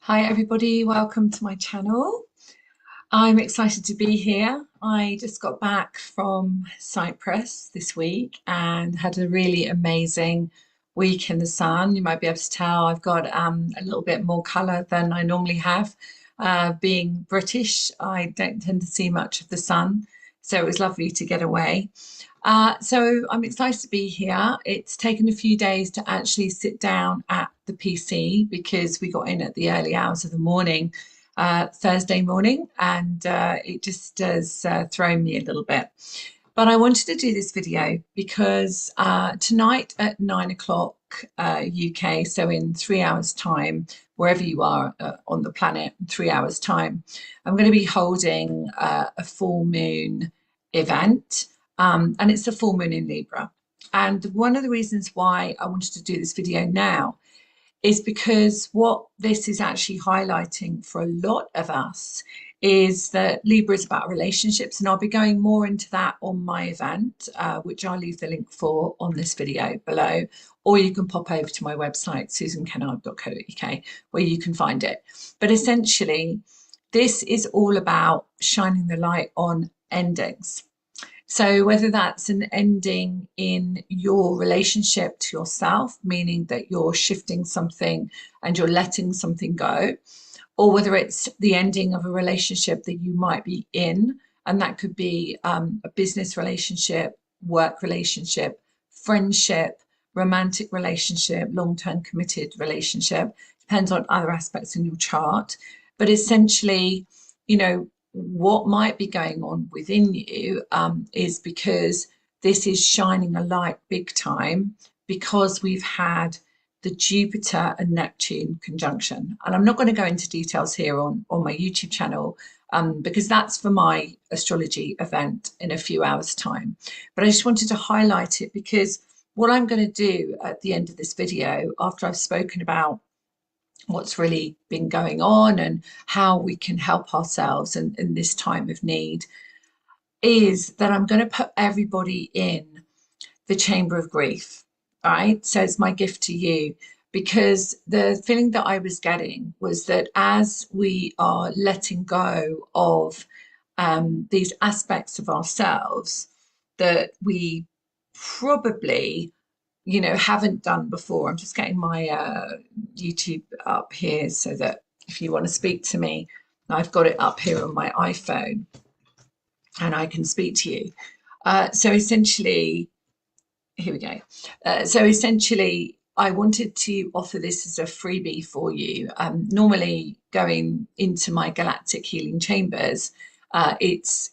Hi everybody, welcome to my channel. I'm excited to be here. I just got back from Cyprus this week and had a really amazing week in the sun. You might be able to tell I've got a little bit more colour than I normally have. Being British, I don't tend to see much of the sun, so it was lovely to get away. So I'm excited to be here. It's taken a few days to actually sit down at the PC because we got in at the early hours of the morning, Thursday morning, and it just has thrown me a little bit. But I wanted to do this video because tonight at 9 o'clock UK, so in 3 hours' time, wherever you are on the planet, in 3 hours' time, I'm going to be holding a full moon event. And it's a full moon in Libra. And one of the reasons why I wanted to do this video now is because what this is actually highlighting for a lot of us is that Libra is about relationships. And I'll be going more into that on my event, which I'll leave the link for on this video below. Or you can pop over to my website, susankennard.co.uk, where you can find it. But essentially, this is all about shining the light on endings. So whether that's an ending in your relationship to yourself, meaning that you're shifting something and you're letting something go, or whether it's the ending of a relationship that you might be in, and that could be a business relationship, work relationship, friendship, romantic relationship, long-term committed relationship, depends on other aspects in your chart. But essentially, you know, what might be going on within you is because this is shining a light big time because we've had the Jupiter and Neptune conjunction. And I'm not going to go into details here on my YouTube channel because that's for my astrology event in a few hours' time. But I just wanted to highlight it because what I'm going to do at the end of this video, after I've spoken about what's really been going on and how we can help ourselves in this time of need, is that I'm going to put everybody in the chamber of grief. All right. So it's my gift to you because the feeling that I was getting was that as we are letting go of these aspects of ourselves that we probably haven't done before. I'm just getting my YouTube up here so that if you want to speak to me, I've got it up here on my iPhone and I can speak to you. So essentially, here we go. So essentially, I wanted to offer this as a freebie for you. Normally, going into my galactic healing chambers, it's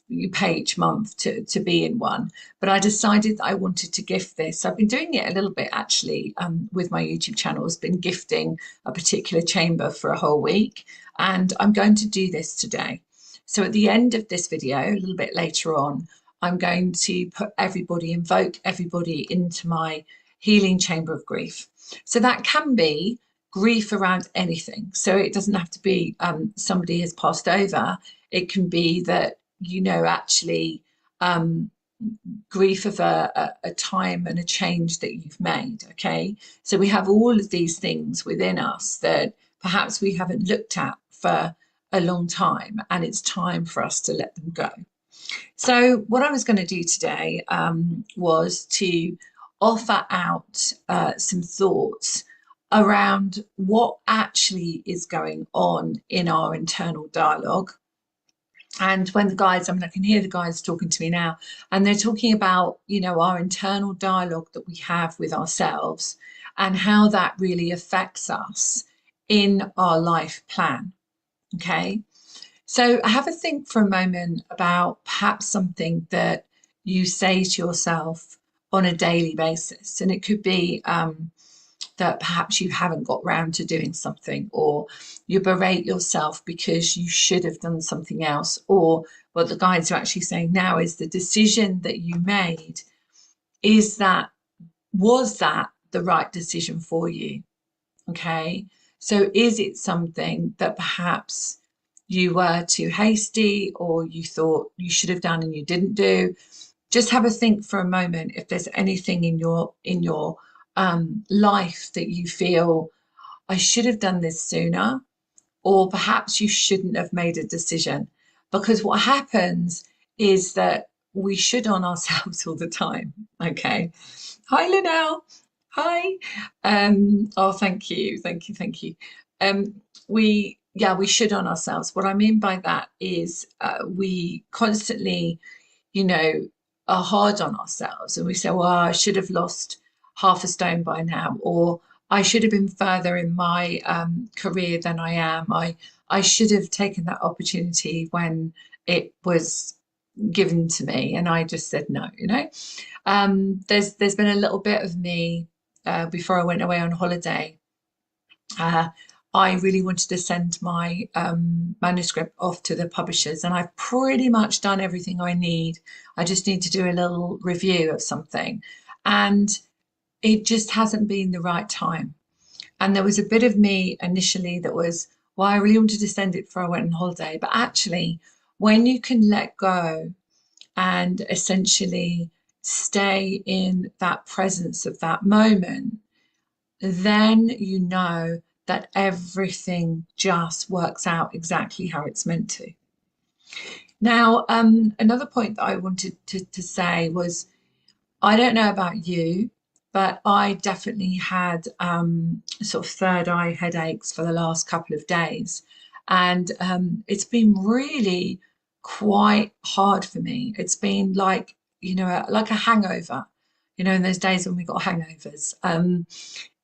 you pay each month to be in one. But I decided that I wanted to gift this. I've been doing it a little bit actually with my YouTube channel. Has been gifting a particular chamber for a whole week, and I'm going to do this today. So at the end of this video, a little bit later on, I'm going to invoke everybody into my healing chamber of grief. So that can be grief around anything. So it doesn't have to be somebody has passed over. It can be that, actually grief of a time and a change that you've made. Okay. So we have all of these things within us that perhaps we haven't looked at for a long time, and it's time for us to let them go. So what I was going to do today was to offer out some thoughts around what actually is going on in our internal dialogue. And when the guys, I can hear the guys talking to me now, and they're talking about, our internal dialogue that we have with ourselves and how that really affects us in our life plan. Okay. So have a think for a moment about perhaps something that you say to yourself on a daily basis. And it could be that perhaps you haven't got round to doing something, or you berate yourself because you should have done something else. Or what the guides are actually saying now is the decision that you made, was that the right decision for you? Okay. So is it something that perhaps you were too hasty, or you thought you should have done and you didn't do? Just have a think for a moment if there's anything in your life that you feel I should have done this sooner, or perhaps you shouldn't have made a decision. Because what happens is that we should on ourselves all the time. Okay. Hi, Linnell. Hi. Oh, thank you. Thank you. Thank you. We should on ourselves. What I mean by that is we constantly, you know, are hard on ourselves and we say, well, I should have lost half a stone by now, or I should have been further in my career than I am. I should have taken that opportunity when it was given to me and I just said no, you know. There's been a little bit of me before I went away on holiday. Uh, I really wanted to send my manuscript off to the publishers, and I've pretty much done everything I need. I just need to do a little review of something, and it just hasn't been the right time. And there was a bit of me initially that was, well, I really wanted to send it before I went on holiday. But actually, when you can let go and essentially stay in that presence of that moment, then you know that everything just works out exactly how it's meant to. Now, another point that I wanted to say was I don't know about you, but I definitely had sort of third eye headaches for the last couple of days. And it's been really quite hard for me. It's been like, like a hangover, in those days when we got hangovers.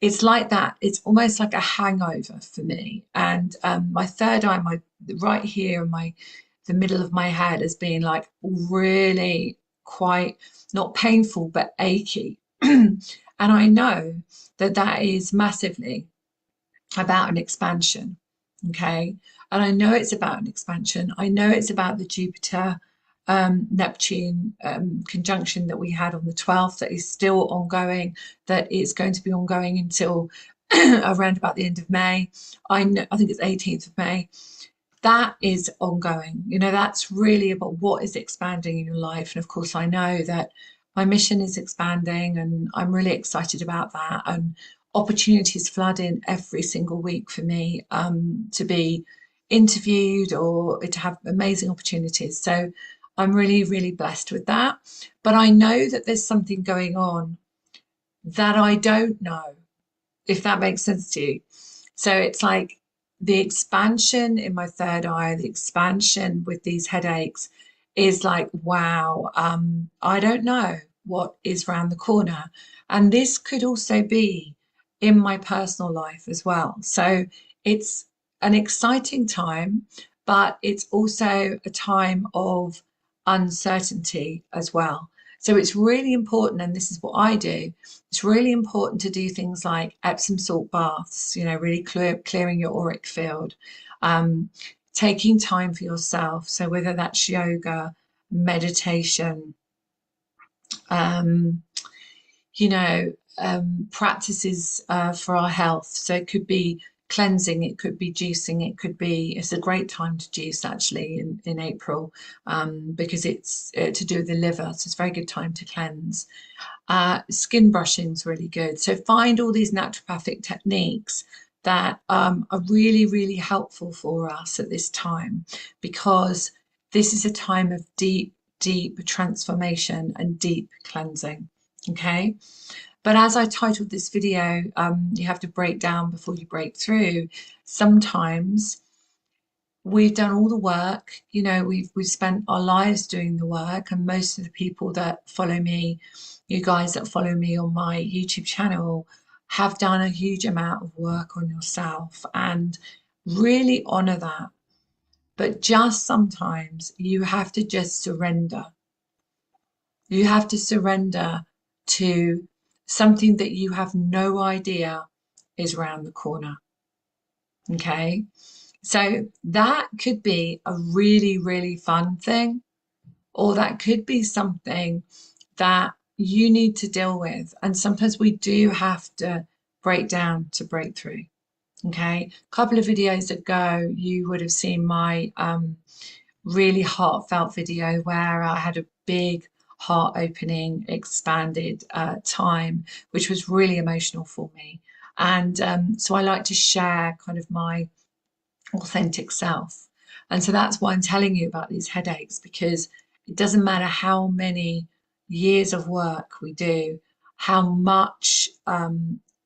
It's like that. It's almost like a hangover for me. And my third eye, my right here, the middle of my head has been like really quite not painful but achy. And I know that that is massively about an expansion. Okay. And I know it's about an expansion. I know it's about the Jupiter Neptune conjunction that we had on the 12th that is still ongoing, that is going to be ongoing until around about the end of May. I think it's 18th of May. That is ongoing. That's really about what is expanding in your life. And of course, I know that my mission is expanding and I'm really excited about that. And opportunities flood in every single week for me to be interviewed or to have amazing opportunities. So I'm really, really blessed with that. But I know that there's something going on that I don't know, if that makes sense to you. So it's like the expansion in my third eye, the expansion with these headaches is like, wow, I don't know what is round the corner. And this could also be in my personal life as well. So it's an exciting time, but it's also a time of uncertainty as well. So it's really important, and this is what I do. It's really important to do things like Epsom salt baths, really clearing your auric field, taking time for yourself. So whether that's yoga, meditation, um, practices for our health. So it could be cleansing, it could be juicing, it's a great time to juice actually in April because it's to do with the liver. So it's a very good time to cleanse. Skin brushing is really good. So find all these naturopathic techniques that are really, really helpful for us at this time, because this is a time of deep, deep transformation and deep cleansing. Okay. But as I titled this video, you have to break down before you break through. Sometimes we've done all the work, we've spent our lives doing the work, and most of the people that follow me, you guys that follow me on my YouTube channel, have done a huge amount of work on yourself, and really honor that. But just sometimes you have to just surrender. You have to surrender to something that you have no idea is around the corner. Okay. So that could be a really, really fun thing, or that could be something that you need to deal with. And sometimes we do have to break down to break through. Okay. A couple of videos ago, you would have seen my really heartfelt video where I had a big heart opening, expanded time, which was really emotional for me. And so I like to share kind of my authentic self. And so that's why I'm telling you about these headaches, because it doesn't matter how many years of work we do, how much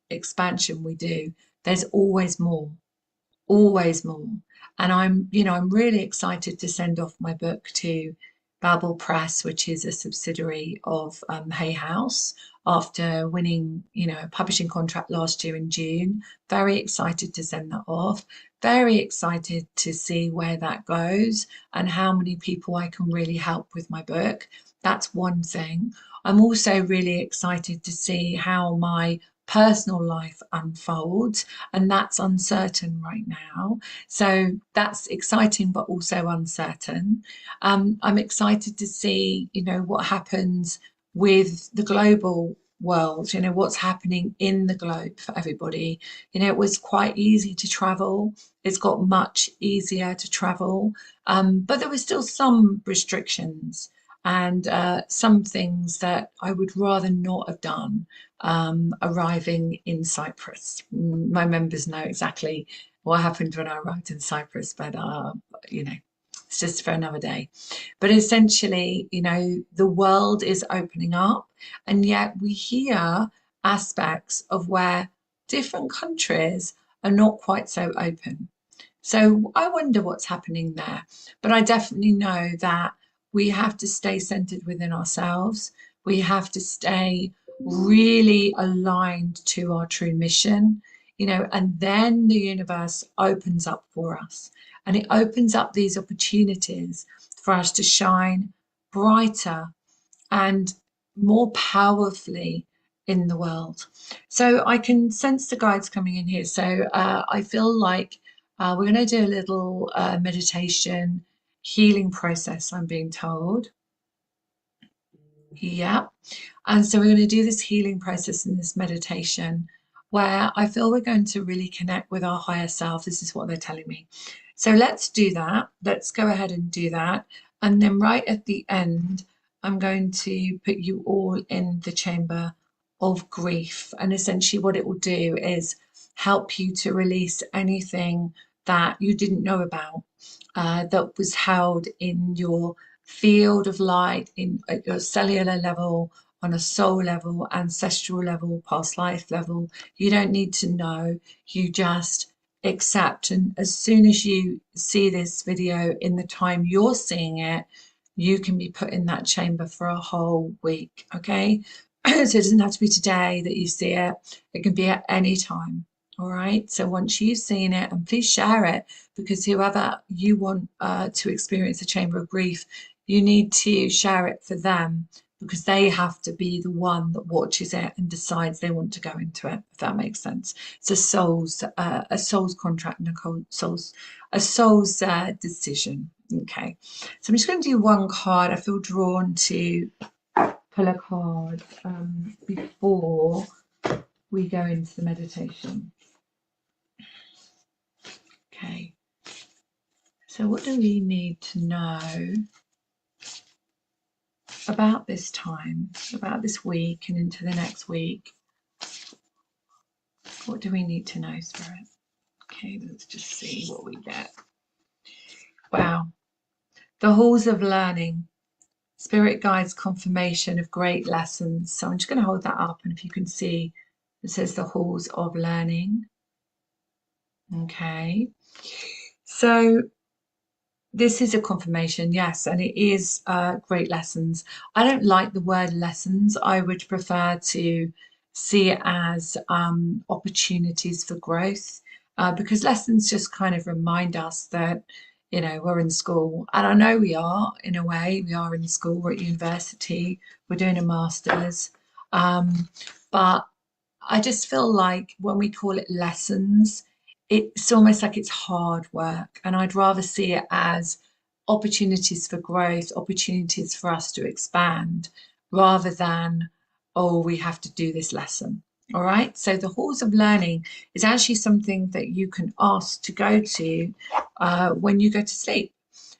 expansion we do, there's always more. And I'm really excited to send off my book to Babel Press, which is a subsidiary of Hay House, after winning, a publishing contract last year in June. Very excited to send that off. Very excited to see where that goes and how many people I can really help with my book. That's one thing. I'm also really excited to see how my personal life unfolds, and that's uncertain right now. So that's exciting, but also uncertain. I'm excited to see, what happens with the global world, what's happening in the globe for everybody. It was quite easy to travel. It's got much easier to travel, but there were still some restrictions and some things that I would rather not have done arriving in Cyprus. My members know exactly what happened when I arrived in Cyprus, but it's just for another day. But essentially, the world is opening up, and yet we hear aspects of where different countries are not quite so open. So I wonder what's happening there. But I definitely know that we have to stay centered within ourselves. We have to stay really aligned to our true mission, and then the universe opens up for us. And it opens up these opportunities for us to shine brighter and more powerfully in the world. So I can sense the guides coming in here. So I feel like we're going to do a little meditation healing process, I'm being told. Yeah. And so we're going to do this healing process in this meditation where I feel we're going to really connect with our higher self. This is what they're telling me. So let's do that. Let's go ahead and do that. And then right at the end, I'm going to put you all in the chamber of grief. And essentially, what it will do is help you to release anything that you didn't know about, that was held in your field of light, at your cellular level, on a soul level, ancestral level, past life level. You don't need to know, you just accept. And as soon as you see this video in the time you're seeing it, you can be put in that chamber for a whole week. Okay. So it doesn't have to be today that you see it, it can be at any time. All right. So once you've seen it, and please share it, because whoever you want to experience the chamber of grief, you need to share it for them, because they have to be the one that watches it and decides they want to go into it, if that makes sense. It's a soul's contract and a soul's decision. Okay, so I'm just going to do one card. I feel drawn to pull a card before we go into the meditation. Okay, so what do we need to know about this time, about this week and into the next week? What do we need to know, Spirit? Okay, let's just see what we get. Wow. The halls of learning. Spirit guides confirmation of great lessons. So I'm just going to hold that up, and if you can see, it says the halls of learning. Okay. So this is a confirmation, yes, and it is great lessons. I don't like the word lessons. I would prefer to see it as opportunities for growth, because lessons just kind of remind us that, we're in school. And I know we are, in a way, we are in school, we're at university, we're doing a master's. But I just feel like when we call it lessons, it's almost like it's hard work. And I'd rather see it as opportunities for growth, opportunities for us to expand, rather than, oh, we have to do this lesson. All right. So the halls of learning is actually something that you can ask to go to when you go to sleep.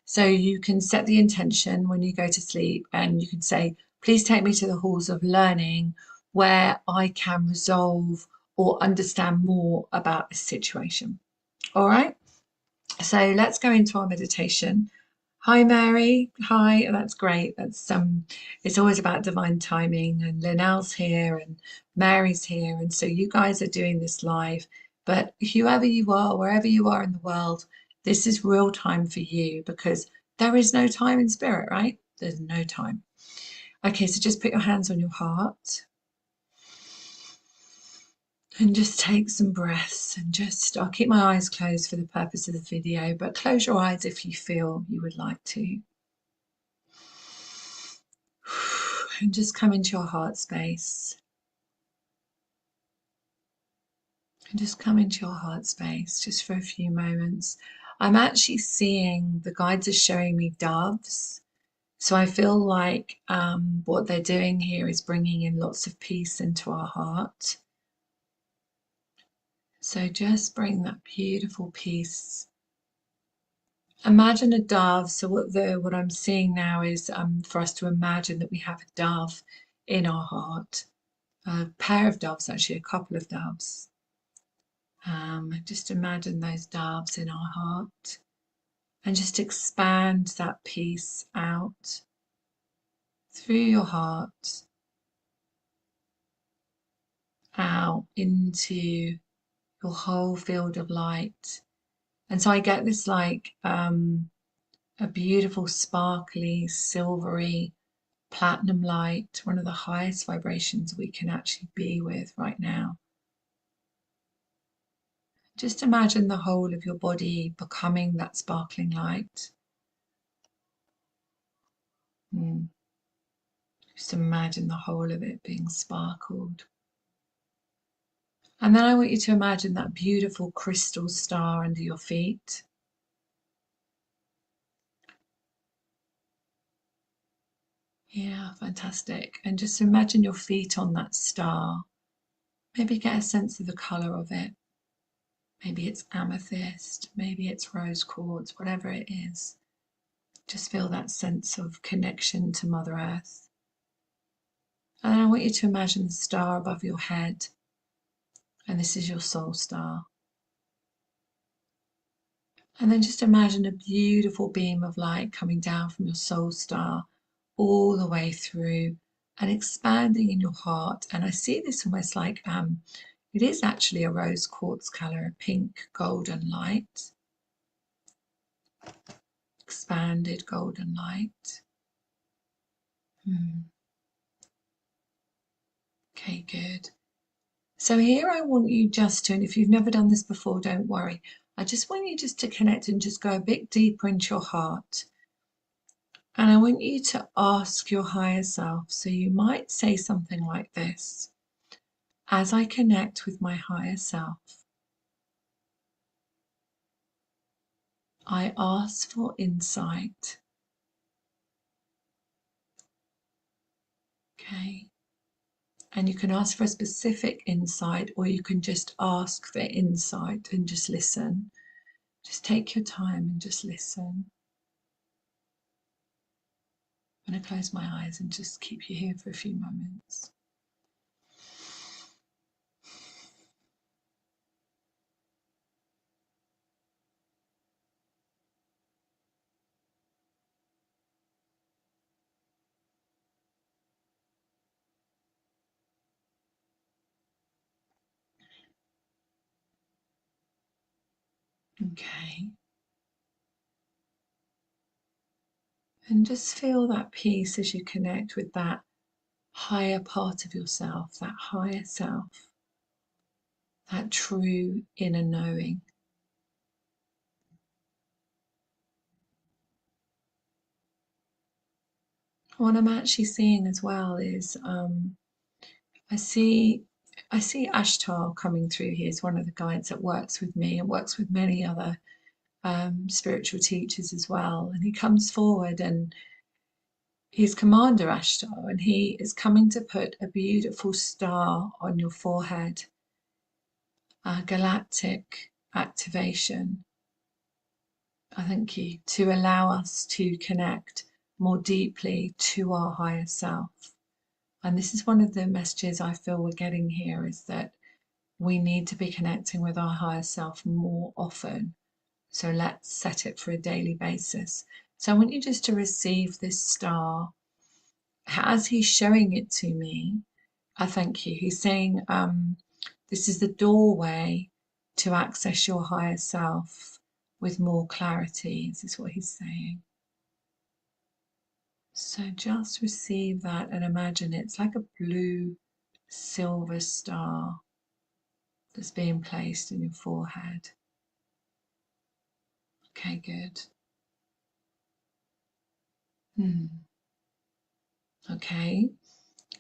So you can set the intention when you go to sleep, and you can say, please take me to the halls of learning where I can resolve or understand more about this situation. All right, so let's go into our meditation. Hi Mary, hi, that's great. That's it's always about divine timing, and Linnell's here and Mary's here, and so you guys are doing this live. But whoever you are, wherever you are in the world, this is real time for you because there is no time in spirit, right? There's no time. Okay, so just put your hands on your heart and just take some breaths and just, I'll keep my eyes closed for the purpose of the video, but close your eyes if you feel you would like to. And just come into your heart space. And just come into your heart space just for a few moments. I'm actually seeing, the guides are showing me doves. So I feel like what they're doing here is bringing in lots of peace into our heart. So just bring that beautiful peace. Imagine a dove. So what I'm seeing now is for us to imagine that we have a dove in our heart. A pair of doves, actually, a couple of doves. Just imagine those doves in our heart and just expand that peace out through your heart, out into your whole field of light. And so I get this like a beautiful, sparkly, silvery, platinum light, one of the highest vibrations we can actually be with right now. Just imagine the whole of your body becoming that sparkling light. Just imagine the whole of it being sparkled. And then I want you to imagine that beautiful crystal star under your feet. Yeah, fantastic. And just imagine your feet on that star. Maybe get a sense of the color of it. Maybe it's amethyst, maybe it's rose quartz, whatever it is. Just feel that sense of connection to Mother Earth. And then I want you to imagine the star above your head. And this is your soul star. And then just imagine a beautiful beam of light coming down from your soul star all the way through and expanding in your heart. And I see this almost like it is actually a rose quartz color, a pink golden light. Expanded golden light. Okay, good. So here I want you just to, and if you've never done this before, don't worry. I just want you just to connect and just go a bit deeper into your heart. And I want you to ask your higher self. So you might say something like this: as I connect with my higher self, I ask for insight. Okay. And you can ask for a specific insight, or you can just ask for insight and just listen. Just take your time and just listen. I'm going to close my eyes and just keep you here for a few moments. Okay. And just feel that peace as you connect with that higher part of yourself, that higher self, that true inner knowing. What I'm actually seeing as well is I see Ashtar coming through. He is one of the guides that works with me and works with many other spiritual teachers as well. And he comes forward and he's Commander Ashtar, and he is coming to put a beautiful star on your forehead, a galactic activation. I thank you, to allow us to connect more deeply to our higher self. And this is one of the messages I feel we're getting here, is that we need to be connecting with our higher self more often. So let's set it for a daily basis. So I want you just to receive this star as he's showing it to me. I thank you. He's saying, this is the doorway to access your higher self with more clarity. This is what he's saying. So just receive that and imagine it's like a blue silver star that's being placed in your forehead. Okay, good. Okay,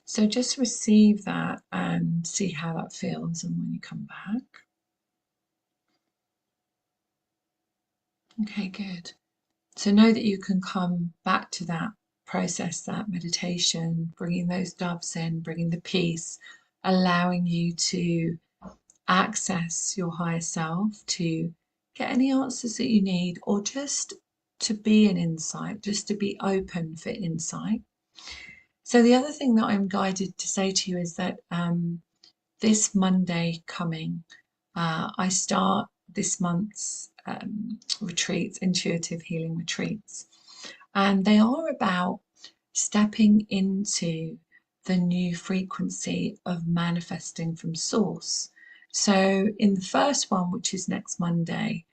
so just receive that and see how that feels, and when you come back. Okay, good. So know that you can come back to that process, that meditation, bringing those doves in, bringing the peace, allowing you to access your higher self, to get any answers that you need, or just to be an insight, just to be open for insight. So the other thing that I'm guided to say to you is that this Monday coming, I start this month's retreats, intuitive healing retreats, and they are about stepping into the new frequency of manifesting from source. So in the first one, which is next Monday,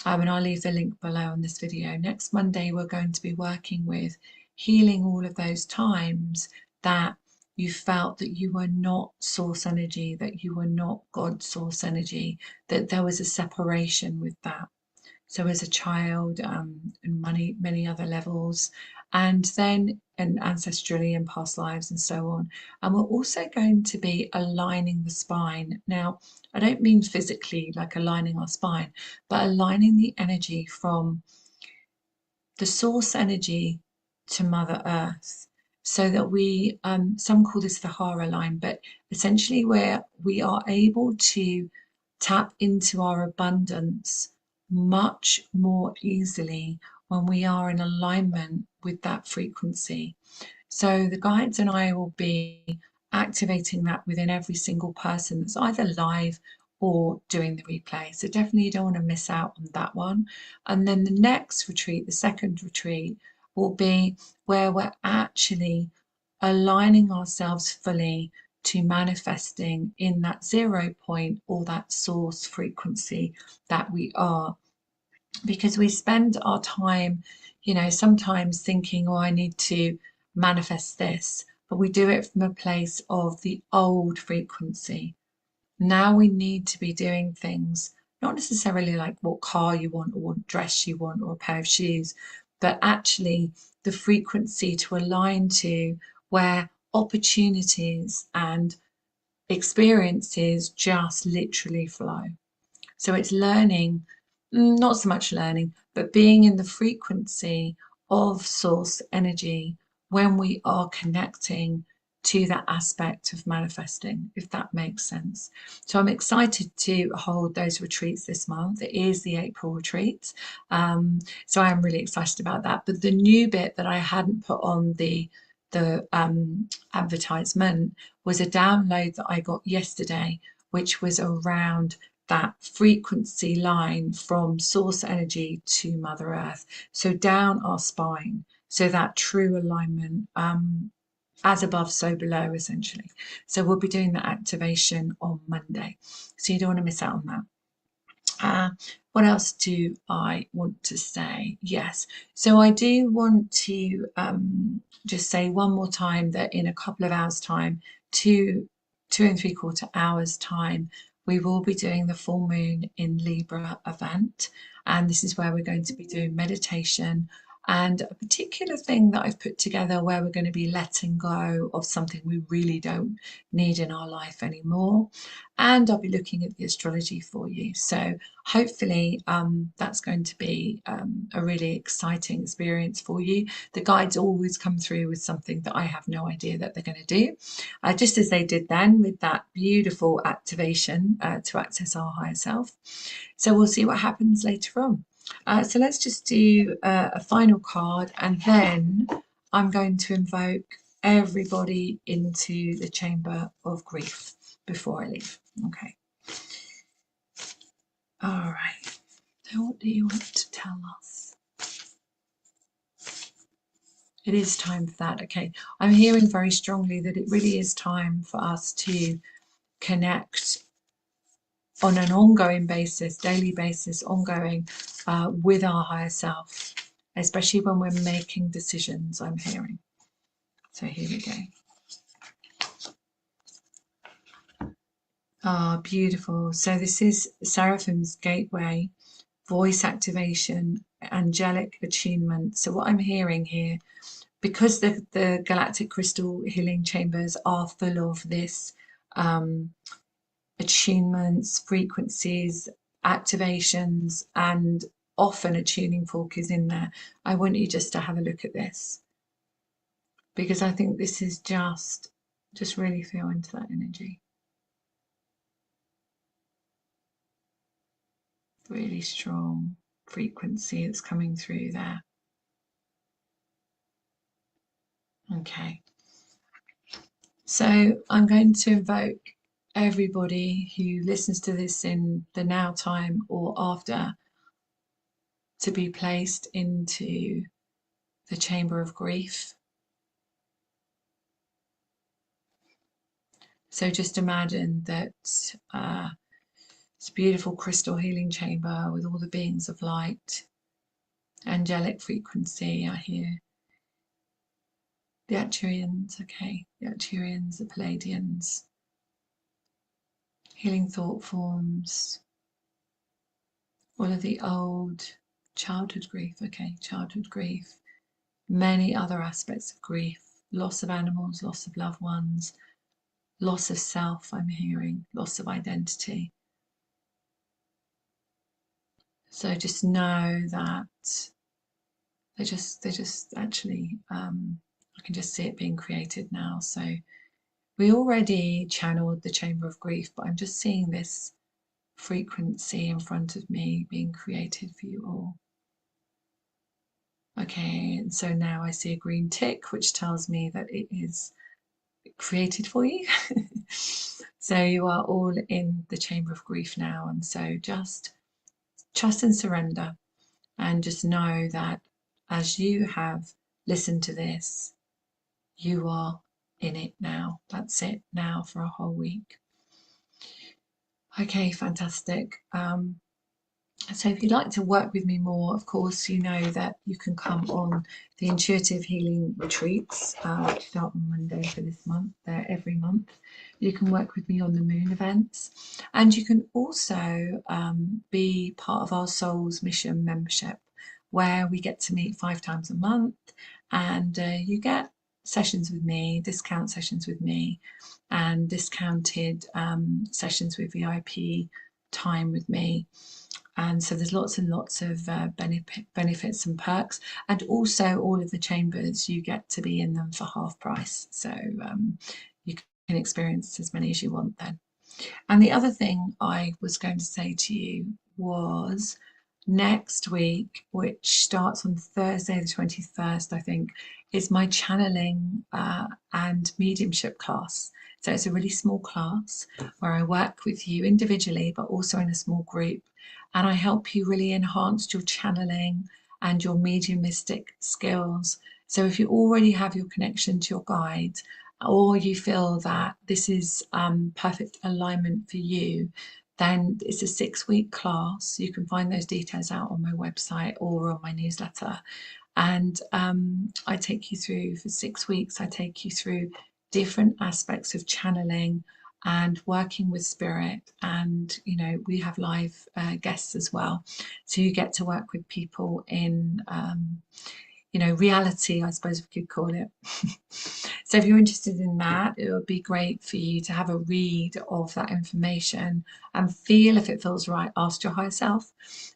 and I'll leave the link below on this video. Next Monday, we're going to be working with healing all of those times that you felt that you were not source energy, that you were not God source energy, that there was a separation with that. So as a child, and many other levels, and then and ancestrally and past lives and so on. And we're also going to be aligning the spine. Now, I don't mean physically like aligning our spine, but aligning the energy from the source energy to Mother Earth, so that we, some call this the Hara line, but essentially where we are able to tap into our abundance much more easily when we are in alignment with that frequency. So the guides and I will be activating that within every single person that's either live or doing the replay. So definitely you don't want to miss out on that one. And then the next retreat, the second retreat, will be where we're actually aligning ourselves fully to manifesting in that 0 point or that source frequency that we are. Because we spend our time, sometimes thinking, oh, I need to manifest this, but we do it from a place of the old frequency. Now we need to be doing things, not necessarily like what car you want or what dress you want or a pair of shoes, but actually the frequency to align to where opportunities and experiences just literally flow. So it's learning, not so much learning, but being in the frequency of source energy when we are connecting to that aspect of manifesting, if that makes sense. So I'm excited to hold those retreats this month. It is the April retreat. So I am really excited about that. But the new bit that I hadn't put on the advertisement was a download that I got yesterday, which was around that frequency line from source energy to Mother Earth. So down our spine. So that true alignment, as above, so below, essentially. So we'll be doing that activation on Monday. So you don't want to miss out on that. What else do I want to say? Yes, so I do want to just say one more time that in a couple of hours' time, two and three quarter hours' time, we will be doing the full moon in Libra event. And this is where we're going to be doing meditation and a particular thing that I've put together where we're going to be letting go of something we really don't need in our life anymore. And I'll be looking at the astrology for you. So hopefully that's going to be a really exciting experience for you. The guides always come through with something that I have no idea that they're going to do, just as they did then with that beautiful activation to access our higher self. So we'll see what happens later on. So let's just do a final card, and then I'm going to invoke everybody into the chamber of grief before I leave. Okay. All right. So what do you want to tell us? It is time for that. Okay. I'm hearing very strongly that it really is time for us to connect on an ongoing basis, daily basis, ongoing, with our higher self, especially when we're making decisions, I'm hearing. So here we go. Ah, beautiful. So this is Seraphim's Gateway, voice activation, angelic attunement. So what I'm hearing here, because the galactic crystal healing chambers are full of this attunements, frequencies, activations, and often a tuning fork is in there. I want you just to have a look at this, because I think this is just really feel into that energy. Really strong frequency that's coming through there. Okay. So I'm going to invoke everybody who listens to this in the now time or after to be placed into the chamber of grief. So just imagine that it's a beautiful crystal healing chamber with all the beings of light, angelic frequency. I hear the Arcturians, okay, the Arcturians, the Palladians, healing thought forms, all of the old childhood grief, okay, childhood grief, many other aspects of grief, loss of animals, loss of loved ones, loss of self, I'm hearing, loss of identity. So just know that they're just actually, I can just see it being created now. So we already channeled the chamber of grief, but I'm just seeing this frequency in front of me being created for you all. Okay, and so now I see a green tick, which tells me that it is created for you. So you are all in the chamber of grief now, and so just trust and surrender, and just know that as you have listened to this, you are in it now. That's it now for a whole week. Okay, fantastic. So if you'd like to work with me more, of course, you know that you can come on the intuitive healing retreats, which start on Monday for this month. They're every month. You can work with me on the moon events, and you can also be part of our Soul's Mission membership, where we get to meet 5 times a month, and you get sessions with me, discount sessions with me, and discounted sessions with VIP time with me. And so there's lots and lots of benefits and perks, and also all of the chambers, you get to be in them for half price, so you can experience as many as you want then. And the other thing I was going to say to you was next week, which starts on Thursday the 21st, I think, is my channeling and mediumship class. So it's a really small class where I work with you individually, but also in a small group. And I help you really enhance your channeling and your mediumistic skills. So if you already have your connection to your guide, or you feel that this is perfect alignment for you, then it's a 6-week class. You can find those details out on my website or on my newsletter. And I take you through, for 6 weeks, I take you through different aspects of channeling and working with spirit. And, you know, we have live guests as well. So you get to work with people in, you know, reality, I suppose we could call it. So if you're interested in that, it would be great for you to have a read of that information and feel if it feels right. Ask your higher self,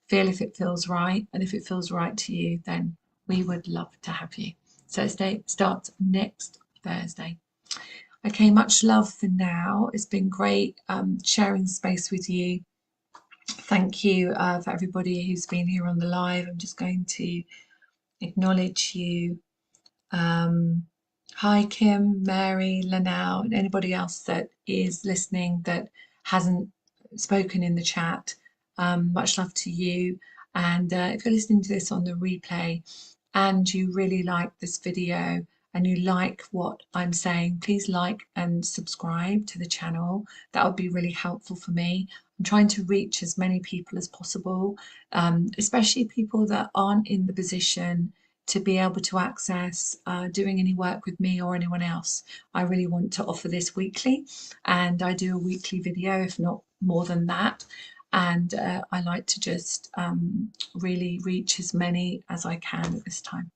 feel if it feels right. And if it feels right to you, then we would love to have you. So it starts next Thursday. Okay, much love for now. It's been great sharing space with you. Thank you for everybody who's been here on the live. I'm just going to acknowledge you. Hi, Kim, Mary, Lanelle, and anybody else that is listening that hasn't spoken in the chat. Much love to you. And if you're listening to this on the replay and you really like this video and you like what I'm saying, please like and subscribe to the channel. That would be really helpful for me. I'm trying to reach as many people as possible, especially people that aren't in the position to be able to access doing any work with me or anyone else. I really want to offer this weekly, and I do a weekly video, if not more than that. And I like to just really reach as many as I can at this time.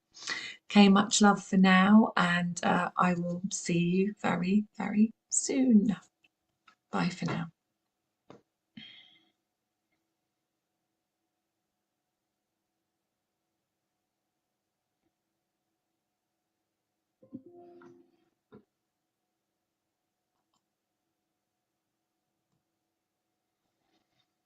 Okay, much love for now, and I will see you very, very soon. Bye for now.